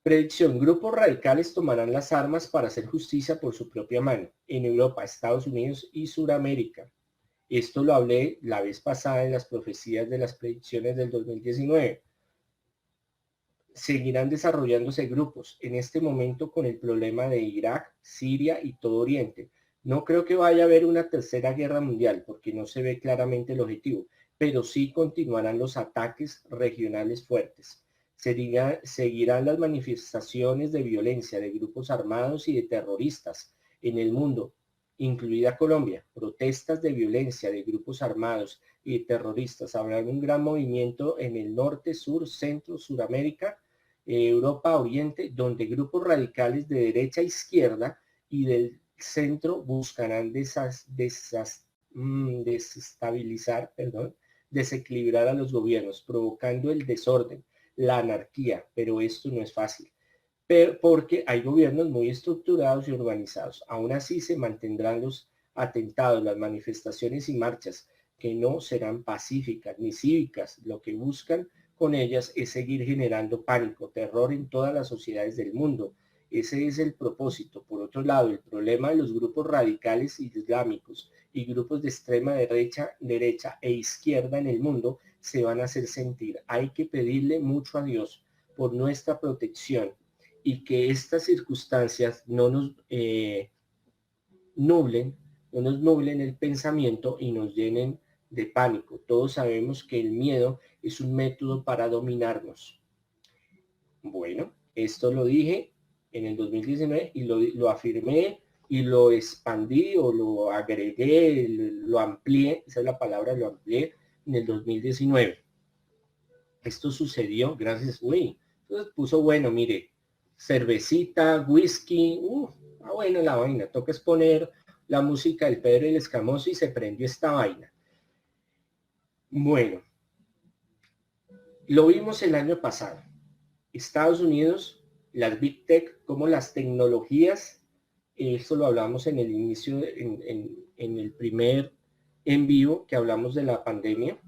Predicción: grupos radicales tomarán las armas para hacer justicia por su propia mano en Europa, Estados Unidos y Suramérica. Esto lo hablé la vez pasada en las profecías de las predicciones del 2019. Seguirán desarrollándose grupos en este momento con el problema de Irak, Siria y todo Oriente. No creo que vaya a haber una tercera guerra mundial porque no se ve claramente el objetivo, pero sí continuarán los ataques regionales fuertes. Seguirán las manifestaciones de violencia de grupos armados y de terroristas en el mundo, incluida Colombia. Protestas de violencia de grupos armados y de terroristas. Habrá un gran movimiento en el norte, sur, centro, Suramérica, Europa, Oriente, donde grupos radicales de derecha a izquierda y del centro buscarán desequilibrar a los gobiernos, provocando el desorden, la anarquía, pero esto no es fácil, porque hay gobiernos muy estructurados y organizados. Aún así se mantendrán los atentados, las manifestaciones y marchas, que no serán pacíficas ni cívicas. Lo que buscan con ellas es seguir generando pánico, terror en todas las sociedades del mundo. Ese es el propósito. Por otro lado, el problema de los grupos radicales islámicos y grupos de extrema derecha e izquierda en el mundo se van a hacer sentir. Hay que pedirle mucho a Dios por nuestra protección y que estas circunstancias no nos nublen el pensamiento y nos llenen de pánico. Todos sabemos que el miedo es un método para dominarnos. Bueno, esto lo dije en el 2019 y lo afirmé y lo expandí o lo agregué, lo amplié, esa es la palabra, lo amplié en el 2019. Esto sucedió gracias, entonces puso bueno, mire, cervecita, whisky, bueno la vaina, toca exponer la música del Pedro y el Escamoso y se prendió esta vaina. Bueno, lo vimos el año pasado. Estados Unidos, las Big Tech, como las tecnologías, esto lo hablamos en el inicio, en el primer en vivo que hablamos de la pandemia,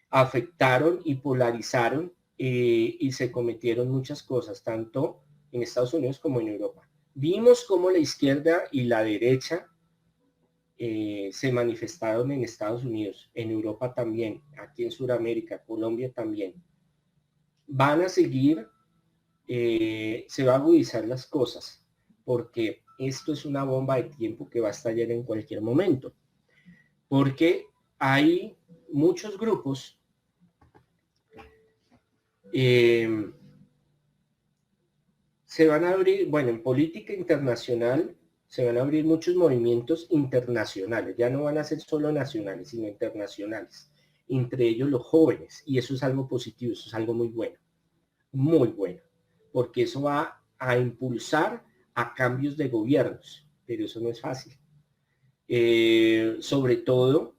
afectaron y polarizaron y se cometieron muchas cosas, tanto en Estados Unidos como en Europa. Vimos cómo la izquierda y la derecha se manifestaron en Estados Unidos, en Europa también, aquí en Sudamérica, Colombia también. Van a seguir, se va a agudizar las cosas, porque esto es una bomba de tiempo que va a estallar en cualquier momento, porque hay muchos grupos se van a abrir, bueno, en política internacional se van a abrir muchos movimientos internacionales, ya no van a ser solo nacionales, sino internacionales, entre ellos los jóvenes, y eso es algo positivo, eso es algo muy bueno, porque eso va a impulsar a cambios de gobiernos, pero eso no es fácil. Sobre todo,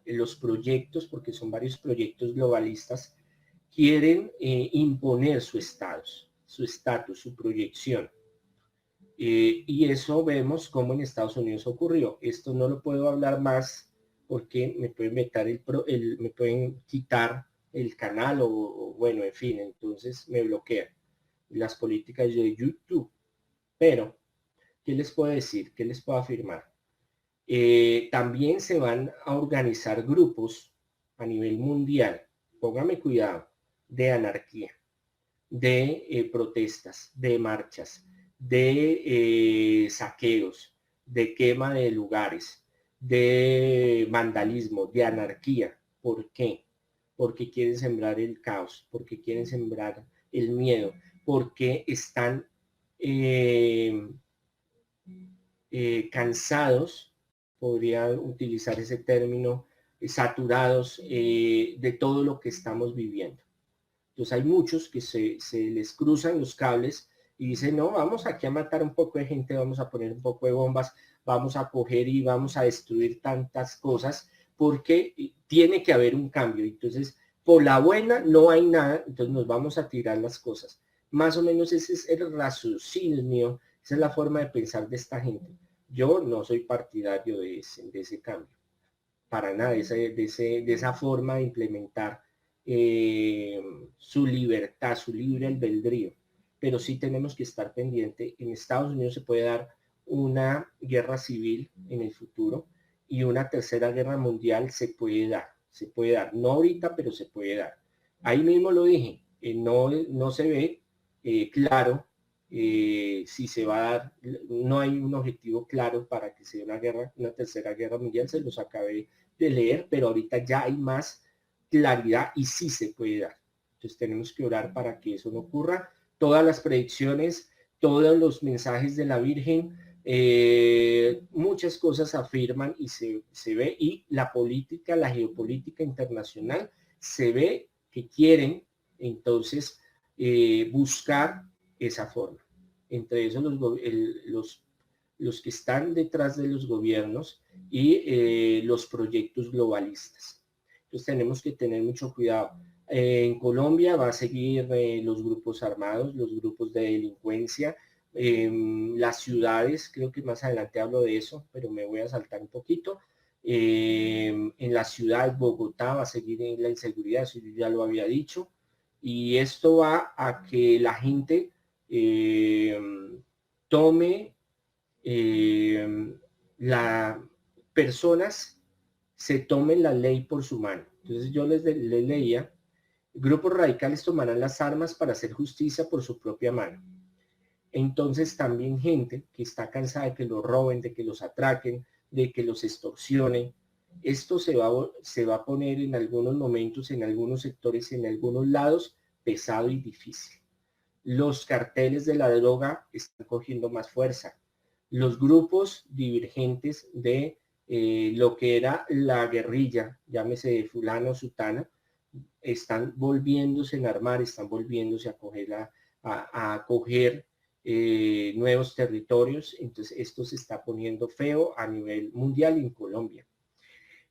los proyectos, porque son varios proyectos globalistas, quieren imponer su estatus, su proyección. Y eso vemos como en Estados Unidos ocurrió. Esto no lo puedo hablar más porque me pueden vetar me pueden quitar el canal o bueno, en fin, entonces me bloquean las políticas de YouTube. Pero, ¿qué les puedo decir? ¿Qué les puedo afirmar? También se van a organizar grupos a nivel mundial, póngame cuidado, de anarquía, de protestas, de marchas, de saqueos, de quema de lugares, de vandalismo, de anarquía. ¿Por qué? Porque quieren sembrar el caos, porque quieren sembrar el miedo, porque están cansados, podría utilizar ese término, saturados de todo lo que estamos viviendo. Entonces hay muchos que se les cruzan los cables y dicen, no, vamos aquí a matar un poco de gente, vamos a poner un poco de bombas, vamos a coger y vamos a destruir tantas cosas, porque tiene que haber un cambio. Entonces, por la buena no hay nada, entonces nos vamos a tirar las cosas. Más o menos ese es el raciocinio, esa es la forma de pensar de esta gente. Yo no soy partidario de ese cambio, para nada, de esa forma de implementar su libertad, su libre albedrío, pero sí tenemos que estar pendiente. En Estados Unidos se puede dar una guerra civil en el futuro y una tercera guerra mundial se puede dar, no ahorita, pero se puede dar. Ahí mismo lo dije, no se ve claro si se va a dar, no hay un objetivo claro para que sea una tercera guerra mundial, se los acabé de leer, pero ahorita ya hay más claridad y sí se puede dar. Entonces tenemos que orar para que eso no ocurra. Todas las predicciones, todos los mensajes de la Virgen, muchas cosas afirman y se ve, y la política, la geopolítica internacional, se ve que quieren entonces buscar esa forma. Entre esos los que están detrás de los gobiernos y los proyectos globalistas. Entonces tenemos que tener mucho cuidado. En Colombia va a seguir los grupos armados, los grupos de delincuencia, las ciudades, creo que más adelante hablo de eso, pero me voy a saltar un poquito. En la ciudad, Bogotá, va a seguir en la inseguridad, eso yo ya lo había dicho, y esto va a que la gente tome las personas se tomen la ley por su mano. Entonces yo les leía, grupos radicales tomarán las armas para hacer justicia por su propia mano. Entonces también gente que está cansada de que los roben, de que los atraquen, de que los extorsionen, esto se va a poner en algunos momentos, en algunos sectores, en algunos lados, pesado y difícil. Los carteles de la droga están cogiendo más fuerza. Los grupos divergentes de lo que era la guerrilla, llámese fulano o sutana, están volviéndose en armar, están volviéndose a coger nuevos territorios. Entonces esto se está poniendo feo a nivel mundial en Colombia.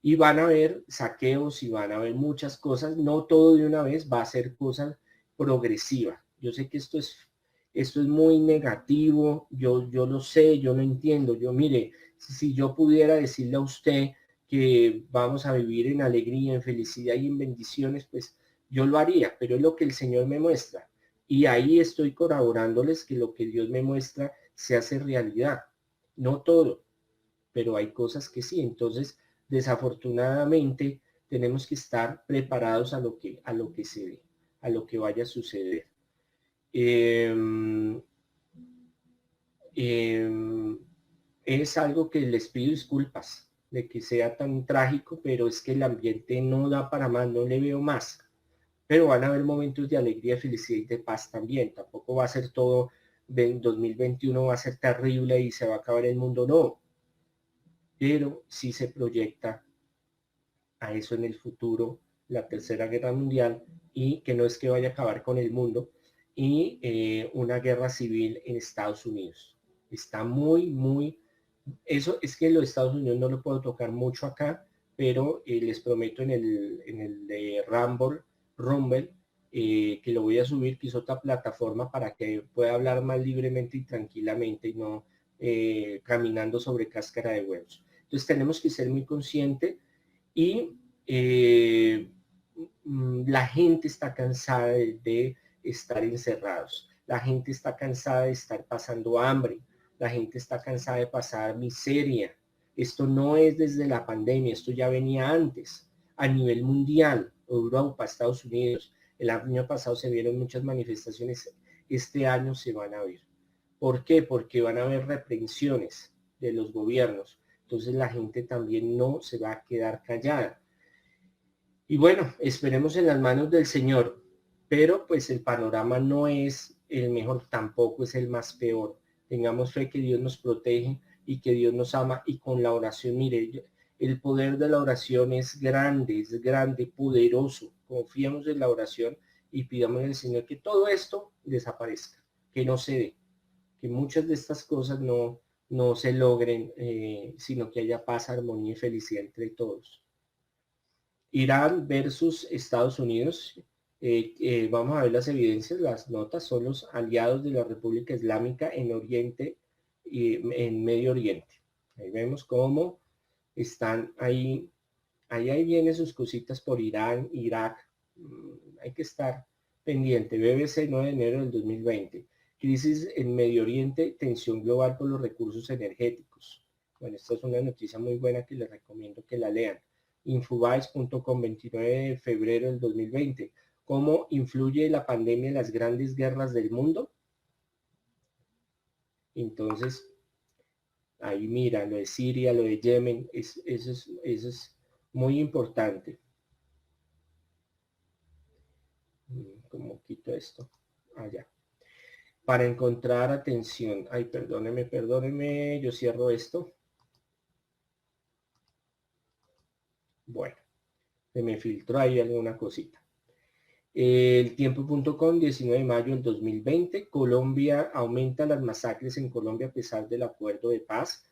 Y van a haber saqueos y van a haber muchas cosas, no todo de una vez, va a ser cosas progresivas. Yo sé que esto es muy negativo, yo lo sé, yo lo entiendo. Yo, mire, si yo pudiera decirle a usted que vamos a vivir en alegría, en felicidad y en bendiciones, pues yo lo haría, pero es lo que el Señor me muestra. Y ahí estoy colaborándoles que lo que Dios me muestra se hace realidad. No todo, pero hay cosas que sí. Entonces, desafortunadamente, tenemos que estar preparados a lo que se ve, a lo que vaya a suceder. Es algo que les pido disculpas de que sea tan trágico, pero es que el ambiente no da para más, no le veo más. Pero van a haber momentos de alegría, felicidad y de paz también. Tampoco va a ser todo, en 2021 va a ser terrible y se va a acabar el mundo, no. Pero sí se proyecta a eso en el futuro, la tercera guerra mundial, y que no es que vaya a acabar con el mundo, y una guerra civil en Estados Unidos. Está muy, eso es que en los Estados Unidos no lo puedo tocar mucho acá, pero les prometo en el de Rumble, que lo voy a subir, que es otra plataforma para que pueda hablar más libremente y tranquilamente y no caminando sobre cáscara de huevos. Entonces tenemos que ser muy conscientes y la gente está cansada de estar encerrados. La gente está cansada de estar pasando hambre. La gente está cansada de pasar miseria. Esto no es desde la pandemia, esto ya venía antes, a nivel mundial, Europa, Estados Unidos. El año pasado se vieron muchas manifestaciones, este año se van a ver. ¿Por qué? Porque van a haber reprensiones de los gobiernos. Entonces la gente también no se va a quedar callada. Y bueno, esperemos en las manos del Señor, pero pues el panorama no es el mejor, tampoco es el más peor. Tengamos fe que Dios nos protege y que Dios nos ama, y con la oración, mire, el poder de la oración es grande, poderoso. Confiamos en la oración y pidamos al Señor que todo esto desaparezca, que no se dé, que muchas de estas cosas no se logren, sino que haya paz, armonía y felicidad entre todos. Irán versus Estados Unidos. Vamos a ver las evidencias, las notas. Son los aliados de la República Islámica en Oriente y en Medio Oriente. Ahí vemos cómo están ahí. Ahí vienen sus cositas por Irán, Irak. Hay que estar pendiente. BBC, 9 de enero del 2020. Crisis en Medio Oriente, tensión global por los recursos energéticos. Bueno, esta es una noticia muy buena que les recomiendo que la lean. Infobaes.com, 29 de febrero del 2020. ¿Cómo influye la pandemia en las grandes guerras del mundo? Entonces, ahí mira, lo de Siria, lo de Yemen, eso es muy importante. ¿Cómo quito esto? Allá. Para encontrar atención. Ay, perdóneme, yo cierro esto. Bueno, se me filtró ahí alguna cosita. El tiempo.com, 19 de mayo del 2020. Colombia aumenta las masacres en Colombia a pesar del acuerdo de paz.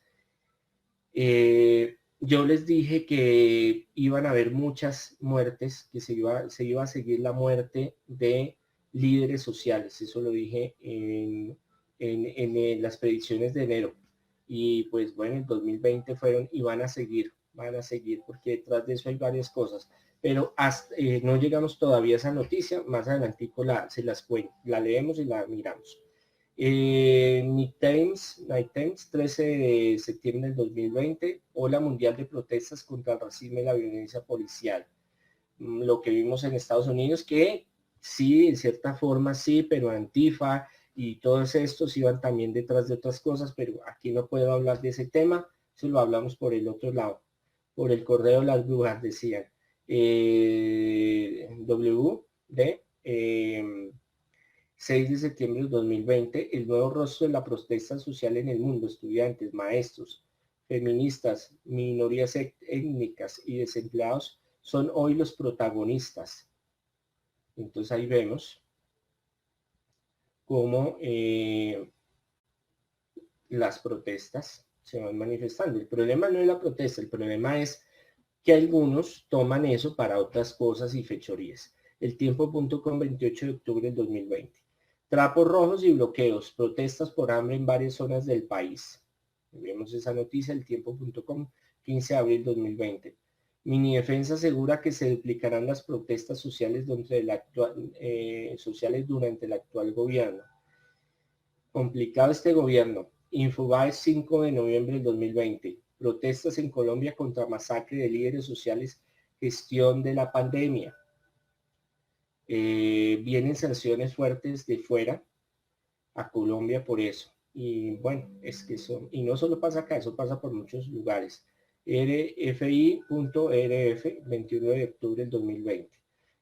Yo les dije que iban a haber muchas muertes, que se iba a seguir la muerte de líderes sociales. Eso lo dije en las predicciones de enero. Y pues bueno, en 2020 fueron y van a seguir, porque detrás de eso hay varias cosas. Pero hasta, no llegamos todavía a esa noticia, más adelantico se las cuento, la leemos y la miramos. Night Times, 13 de septiembre del 2020, Ola Mundial de Protestas contra el Racismo y la Violencia Policial. Lo que vimos en Estados Unidos, que sí, en cierta forma sí, pero Antifa y todos estos iban también detrás de otras cosas, pero aquí no puedo hablar de ese tema, eso lo hablamos por el otro lado, por el correo de las brujas, decían. WD 6 de septiembre del 2020, el nuevo rostro de la protesta social en el mundo, estudiantes, maestros, feministas, minorías étnicas y desempleados son hoy los protagonistas. Entonces ahí vemos cómo las protestas se van manifestando. El problema no es la protesta, el problema es que algunos toman eso para otras cosas y fechorías. El tiempo.com, 28 de octubre del 2020. Trapos rojos y bloqueos, protestas por hambre en varias zonas del país. Vemos esa noticia, el tiempo.com, 15 de abril del 2020. Minidefensa asegura que se duplicarán las protestas sociales durante el actual gobierno. Complicado este gobierno. Infobaes, 5 de noviembre del 2020. Protestas en Colombia contra masacre de líderes sociales, gestión de la pandemia. Vienen sanciones fuertes de fuera a Colombia por eso. Y bueno, es que eso, y no solo pasa acá, eso pasa por muchos lugares. RFI.rf, 21 de octubre del 2020.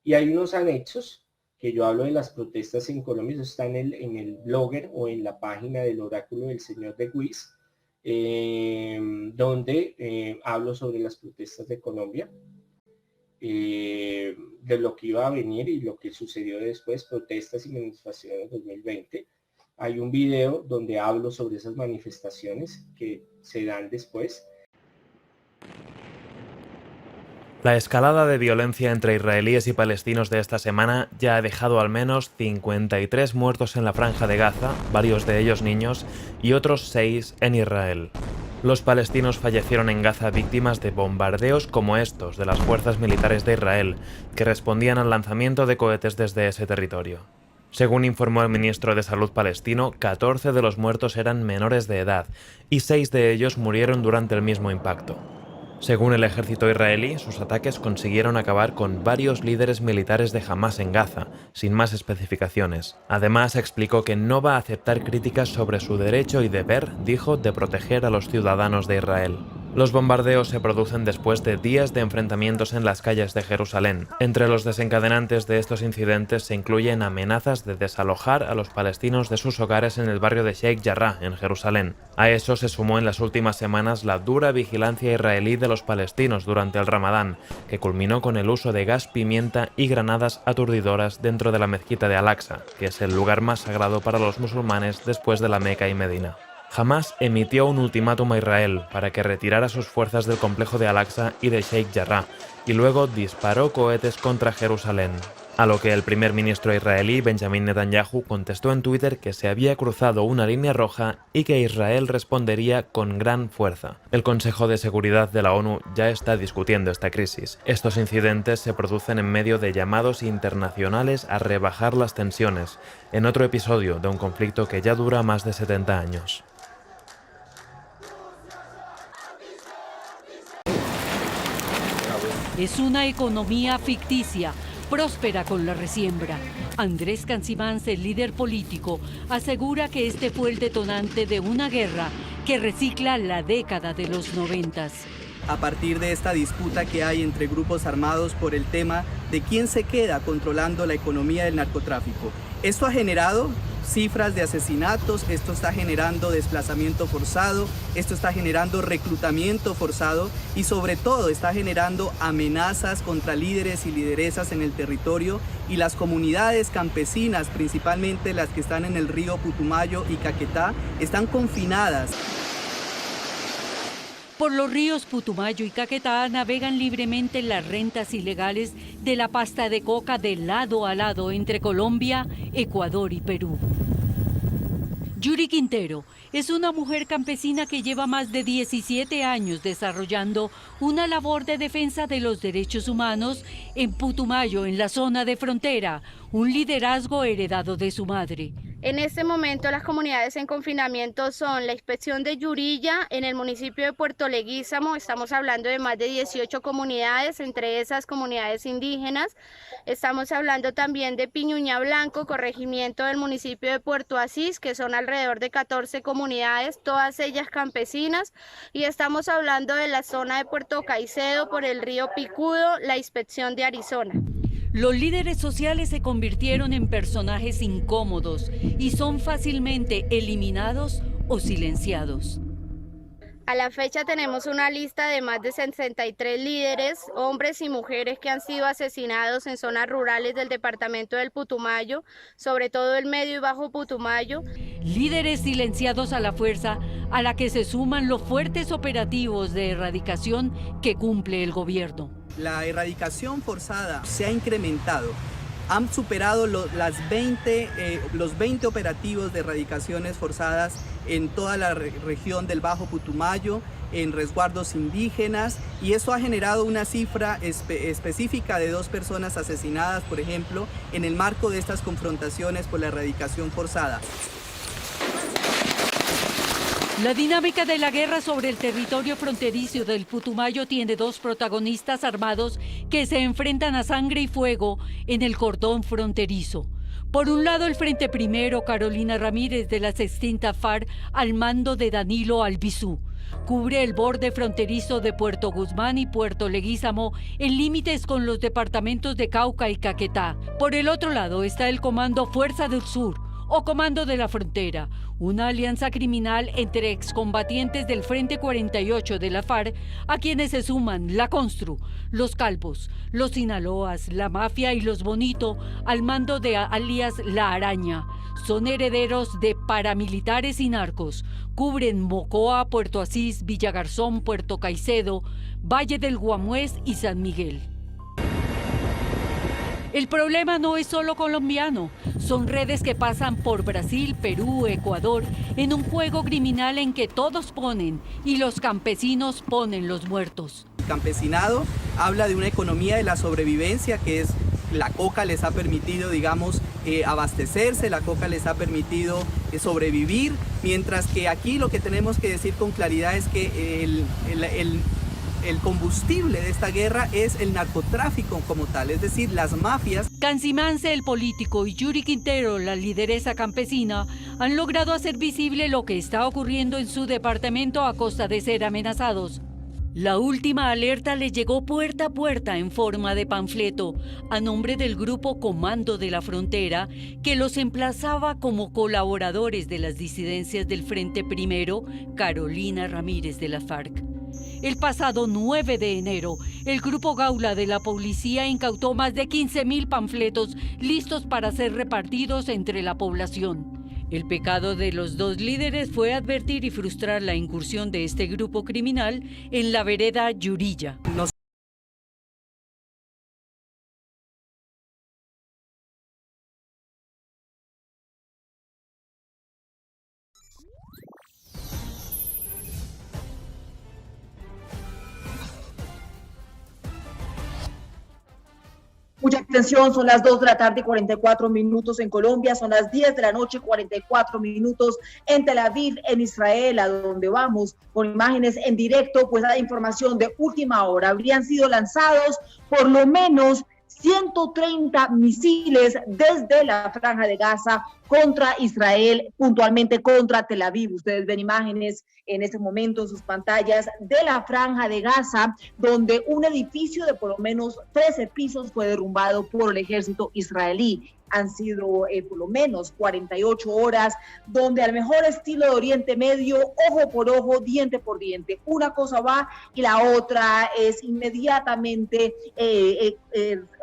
Y hay unos anexos que yo hablo de las protestas en Colombia, eso está en el blogger o en la página del oráculo del señor de Guis, donde hablo sobre las protestas de Colombia, de lo que iba a venir y lo que sucedió después, protestas y manifestaciones 2020. Hay un video donde hablo sobre esas manifestaciones que se dan después. La escalada de violencia entre israelíes y palestinos de esta semana ya ha dejado al menos 53 muertos en la Franja de Gaza, varios de ellos niños, y otros 6 en Israel. Los palestinos fallecieron en Gaza víctimas de bombardeos como estos de las fuerzas militares de Israel, que respondían al lanzamiento de cohetes desde ese territorio. Según informó el ministro de Salud palestino, 14 de los muertos eran menores de edad y 6 de ellos murieron durante el mismo impacto. Según el ejército israelí, sus ataques consiguieron acabar con varios líderes militares de Hamás en Gaza, sin más especificaciones. Además, explicó que no va a aceptar críticas sobre su derecho y deber, dijo, de proteger a los ciudadanos de Israel. Los bombardeos se producen después de días de enfrentamientos en las calles de Jerusalén. Entre los desencadenantes de estos incidentes se incluyen amenazas de desalojar a los palestinos de sus hogares en el barrio de Sheikh Jarrah, en Jerusalén. A eso se sumó en las últimas semanas la dura vigilancia israelí de los palestinos durante el Ramadán, que culminó con el uso de gas pimienta y granadas aturdidoras dentro de la mezquita de Al-Aqsa, que es el lugar más sagrado para los musulmanes después de la Meca y Medina. Hamás emitió un ultimátum a Israel para que retirara sus fuerzas del complejo de Al-Aqsa y de Sheikh Jarrah, y luego disparó cohetes contra Jerusalén. A lo que el primer ministro israelí, Benjamin Netanyahu, contestó en Twitter que se había cruzado una línea roja y que Israel respondería con gran fuerza. El Consejo de Seguridad de la ONU ya está discutiendo esta crisis. Estos incidentes se producen en medio de llamados internacionales a rebajar las tensiones, en otro episodio de un conflicto que ya dura más de 70 años. Es una economía ficticia, próspera con la resiembra. Andrés Cancimans, el líder político, asegura que este fue el detonante de una guerra que recicla la década de los 90. A partir de esta disputa que hay entre grupos armados por el tema de quién se queda controlando la economía del narcotráfico. Esto ha generado cifras de asesinatos, esto está generando desplazamiento forzado, esto está generando reclutamiento forzado y sobre todo está generando amenazas contra líderes y lideresas en el territorio y las comunidades campesinas, principalmente las que están en el río Putumayo y Caquetá, están confinadas. Por los ríos Putumayo y Caquetá navegan libremente las rentas ilegales de la pasta de coca de lado a lado entre Colombia, Ecuador y Perú. Yuri Quintero es una mujer campesina que lleva más de 17 años desarrollando una labor de defensa de los derechos humanos en Putumayo, en la zona de frontera, un liderazgo heredado de su madre. En este momento las comunidades en confinamiento son la inspección de Yurilla en el municipio de Puerto Leguízamo, estamos hablando de más de 18 comunidades, entre esas comunidades indígenas. Estamos hablando también de Piñuña Blanco, corregimiento del municipio de Puerto Asís, que son alrededor de 14 comunidades, todas ellas campesinas. Y estamos hablando de la zona de Puerto Caicedo por el río Picudo, la inspección de Arizona. Los líderes sociales se convirtieron en personajes incómodos y son fácilmente eliminados o silenciados. A la fecha tenemos una lista de más de 63 líderes, hombres y mujeres que han sido asesinados en zonas rurales del departamento del Putumayo, sobre todo el medio y bajo Putumayo. Líderes silenciados a la fuerza, a la que se suman los fuertes operativos de erradicación que cumple el gobierno. La erradicación forzada se ha incrementado. Han superado los 20 operativos de erradicaciones forzadas en toda la región del Bajo Putumayo, en resguardos indígenas, y eso ha generado una cifra específica de 2 personas asesinadas, por ejemplo, en el marco de estas confrontaciones por la erradicación forzada. La dinámica de la guerra sobre el territorio fronterizo del Putumayo tiene 2 protagonistas armados que se enfrentan a sangre y fuego en el cordón fronterizo. Por un lado, el Frente Primero, Carolina Ramírez, de las extintas FARC, al mando de Danilo Albizu. Cubre el borde fronterizo de Puerto Guzmán y Puerto Leguízamo en límites con los departamentos de Cauca y Caquetá. Por el otro lado está el Comando Fuerza del Sur, o Comando de la Frontera, una alianza criminal entre excombatientes del Frente 48 de la FARC, a quienes se suman la Constru, los Calvos, los Sinaloas, la Mafia y los Bonito, al mando de alias La Araña. Son herederos de paramilitares y narcos. Cubren Mocoa, Puerto Asís, Villagarzón, Puerto Caicedo, Valle del Guamués y San Miguel. El problema no es solo colombiano, son redes que pasan por Brasil, Perú, Ecuador, en un juego criminal en que todos ponen y los campesinos ponen los muertos. El campesinado habla de una economía de la sobrevivencia, que es la coca les ha permitido, digamos, abastecerse, la coca les ha permitido sobrevivir, mientras que aquí lo que tenemos que decir con claridad es que el combustible de esta guerra es el narcotráfico como tal, es decir, las mafias. Cancimans, el político, y Yuri Quintero, la lideresa campesina, han logrado hacer visible lo que está ocurriendo en su departamento a costa de ser amenazados. La última alerta les llegó puerta a puerta en forma de panfleto a nombre del grupo Comando de la Frontera, que los emplazaba como colaboradores de las disidencias del Frente Primero, Carolina Ramírez de la FARC. El pasado 9 de enero, el Grupo Gaula de la policía incautó más de 15.000 panfletos listos para ser repartidos entre la población. El pecado de los 2 líderes fue advertir y frustrar la incursión de este grupo criminal en la vereda Yurilla. Mucha atención, son las 2 de la tarde y 44 minutos en Colombia, son las 10 de la noche 44 minutos en Tel Aviv, en Israel, a donde vamos con imágenes en directo, pues la información de última hora. Habrían sido lanzados por lo menos 130 misiles desde la Franja de Gaza contra Israel, puntualmente contra Tel Aviv. Ustedes ven imágenes en este momento en sus pantallas de la Franja de Gaza, donde un edificio de por lo menos 13 pisos fue derrumbado por el ejército israelí. Han sido por lo menos 48 horas, donde al mejor estilo de Oriente Medio, ojo por ojo, diente por diente. Una cosa va y la otra es inmediatamente,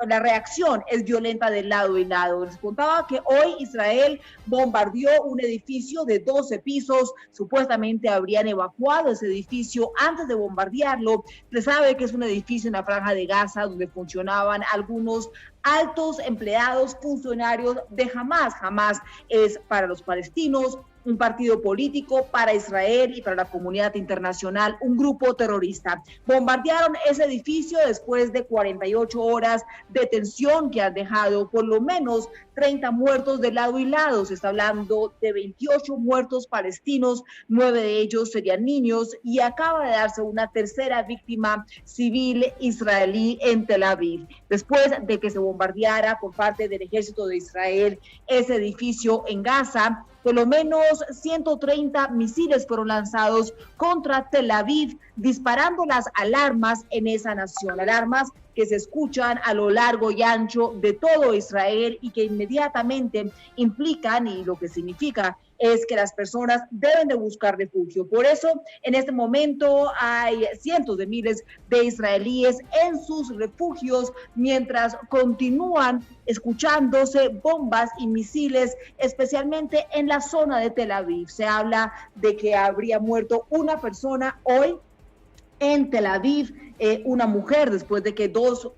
la reacción es violenta de lado y lado. Les contaba que hoy Israel bombardeó un edificio de 12 pisos, supuestamente habrían evacuado ese edificio antes de bombardearlo. Se sabe que es un edificio en la Franja de Gaza donde funcionaban algunos altos empleados, funcionarios de Hamás. Hamás es para los palestinos un partido político, para Israel y para la comunidad internacional un grupo terrorista. Bombardearon ese edificio después de 48 horas de tensión que han dejado por lo menos 30 muertos de lado y lado. Se está hablando de 28 muertos palestinos, 9 de ellos serían niños, y acaba de darse una tercera víctima civil israelí en Tel Aviv, después de que se bombardeara por parte del ejército de Israel ese edificio en Gaza. Por lo menos 130 misiles fueron lanzados contra Tel Aviv, disparando las alarmas en esa nación, alarmas que se escuchan a lo largo y ancho de todo Israel y que inmediatamente implican, y lo que significa es que las personas deben de buscar refugio. Por eso, en este momento hay cientos de miles de israelíes en sus refugios mientras continúan escuchándose bombas y misiles, especialmente en la zona de Tel Aviv. Se habla de que habría muerto una persona hoy en Tel Aviv, una mujer, después de que dos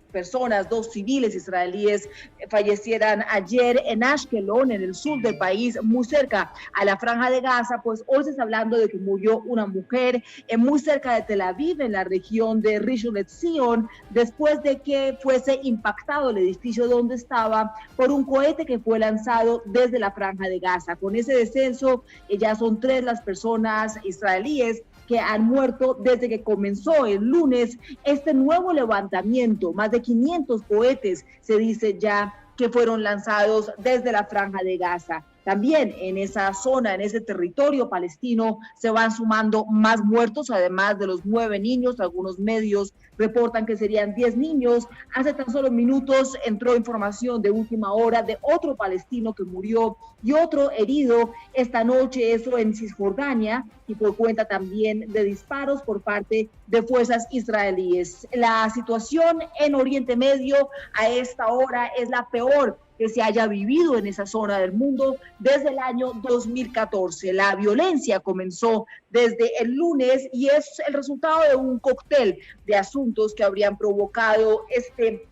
civiles israelíes fallecieran ayer en Ashkelon, en el sur del país, muy cerca a la Franja de Gaza. Pues hoy se está hablando de que murió una mujer muy cerca de Tel Aviv, en la región de Rishon LeZion, después de que fuese impactado el edificio donde estaba por un cohete que fue lanzado desde la Franja de Gaza. Con ese descenso, ya son 3 las personas israelíes que han muerto desde que comenzó el lunes este nuevo levantamiento. Más de 500 cohetes se dice ya que fueron lanzados desde la Franja de Gaza. También en esa zona, en ese territorio palestino, se van sumando más muertos, además de los 9 niños. Algunos medios reportan que serían 10 niños. Hace tan solo minutos entró información de última hora de otro palestino que murió y otro herido esta noche, eso en Cisjordania, y por cuenta también de disparos por parte de fuerzas israelíes. La situación en Oriente Medio a esta hora es la peor que se haya vivido en esa zona del mundo desde el año 2014. La violencia comenzó desde el lunes y es el resultado de un cóctel de asuntos que habrían provocado este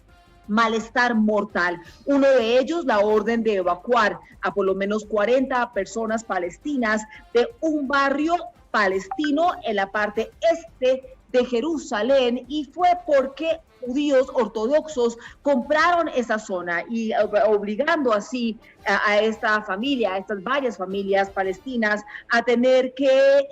malestar mortal. Uno de ellos, la orden de evacuar a por lo menos 40 personas palestinas de un barrio palestino en la parte este de Jerusalén, y fue porque judíos ortodoxos compraron esa zona y obligando así a esta familia, a estas varias familias palestinas a tener que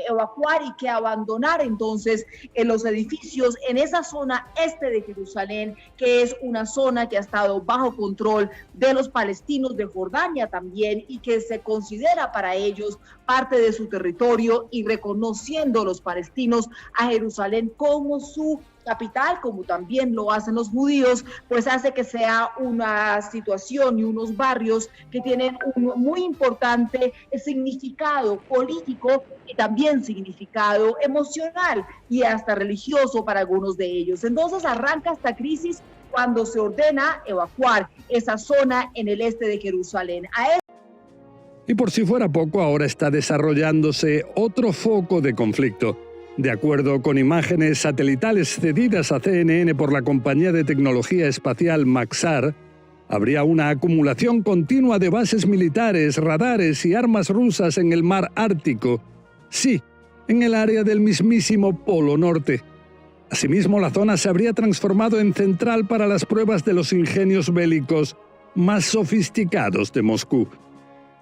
evacuar y que abandonar entonces los edificios en esa zona este de Jerusalén, que es una zona que ha estado bajo control de los palestinos de Jordania también y que se considera para ellos parte de su territorio, y reconociendo los palestinos a Jerusalén como su capital, como también lo hacen los judíos, pues hace que sea una situación y unos barrios que tienen un muy importante significado político y también significado emocional y hasta religioso para algunos de ellos. Entonces arranca esta crisis cuando se ordena evacuar esa zona en el este de Jerusalén. Y por si fuera poco, ahora está desarrollándose otro foco de conflicto. De acuerdo con imágenes satelitales cedidas a CNN por la compañía de tecnología espacial Maxar, habría una acumulación continua de bases militares, radares y armas rusas en el mar Ártico. Sí, en el área del mismísimo Polo Norte. Asimismo, la zona se habría transformado en central para las pruebas de los ingenios bélicos más sofisticados de Moscú.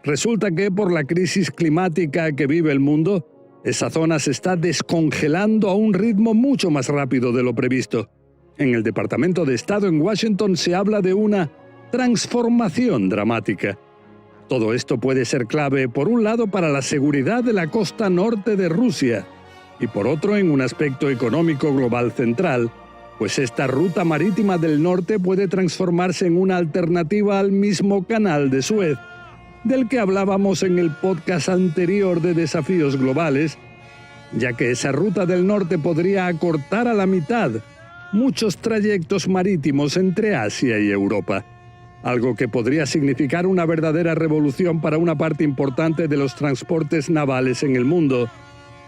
Resulta que por la crisis climática que vive el mundo, esa zona se está descongelando a un ritmo mucho más rápido de lo previsto. En el Departamento de Estado en Washington se habla de una transformación dramática. Todo esto puede ser clave, por un lado, para la seguridad de la costa norte de Rusia, y por otro, en un aspecto económico global central, pues esta ruta marítima del norte puede transformarse en una alternativa al mismo canal de Suez, del que hablábamos en el podcast anterior de Desafíos Globales, ya que esa ruta del norte podría acortar a la mitad muchos trayectos marítimos entre Asia y Europa, algo que podría significar una verdadera revolución para una parte importante de los transportes navales en el mundo,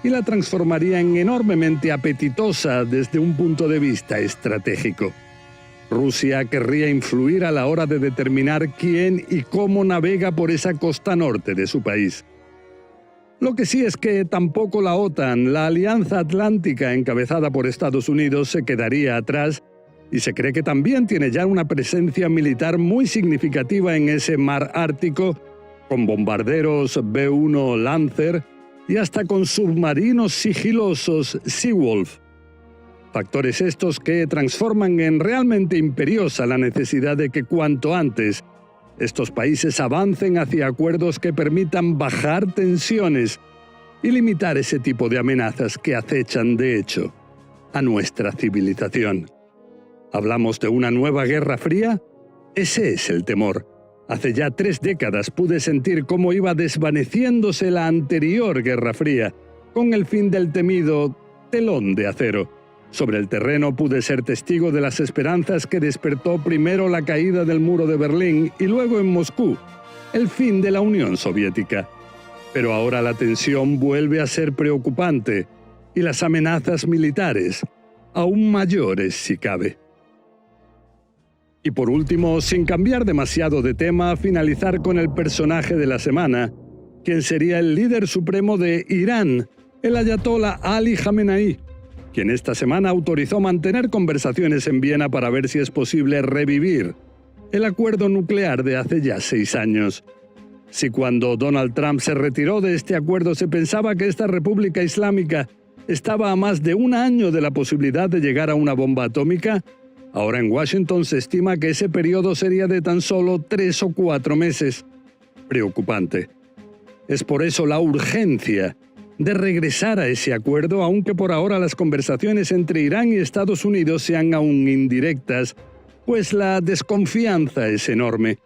y la transformaría en enormemente apetitosa desde un punto de vista estratégico. Rusia querría influir a la hora de determinar quién y cómo navega por esa costa norte de su país. Lo que sí es que tampoco la OTAN, la Alianza Atlántica encabezada por Estados Unidos, se quedaría atrás, y se cree que también tiene ya una presencia militar muy significativa en ese mar Ártico, con bombarderos B-1 Lancer y hasta con submarinos sigilosos Seawolf. Factores estos que transforman en realmente imperiosa la necesidad de que cuanto antes estos países avancen hacia acuerdos que permitan bajar tensiones y limitar ese tipo de amenazas que acechan, de hecho, a nuestra civilización. ¿Hablamos de una nueva Guerra Fría? Ese es el temor. Hace ya 3 décadas pude sentir cómo iba desvaneciéndose la anterior Guerra Fría, con el fin del temido telón de acero. Sobre el terreno pude ser testigo de las esperanzas que despertó primero la caída del muro de Berlín y luego en Moscú, el fin de la Unión Soviética. Pero ahora la tensión vuelve a ser preocupante y las amenazas militares aún mayores si cabe. Y por último, sin cambiar demasiado de tema, finalizar con el personaje de la semana, quien sería el líder supremo de Irán, el ayatolá Ali Jamenei, quien esta semana autorizó mantener conversaciones en Viena para ver si es posible revivir el acuerdo nuclear de hace ya 6 años. Si cuando Donald Trump se retiró de este acuerdo se pensaba que esta República Islámica estaba a más de 1 año de la posibilidad de llegar a una bomba atómica, ahora en Washington se estima que ese periodo sería de tan solo 3 o 4 meses. Preocupante. Es por eso la urgencia de regresar a ese acuerdo, aunque por ahora las conversaciones entre Irán y Estados Unidos sean aún indirectas, pues la desconfianza es enorme.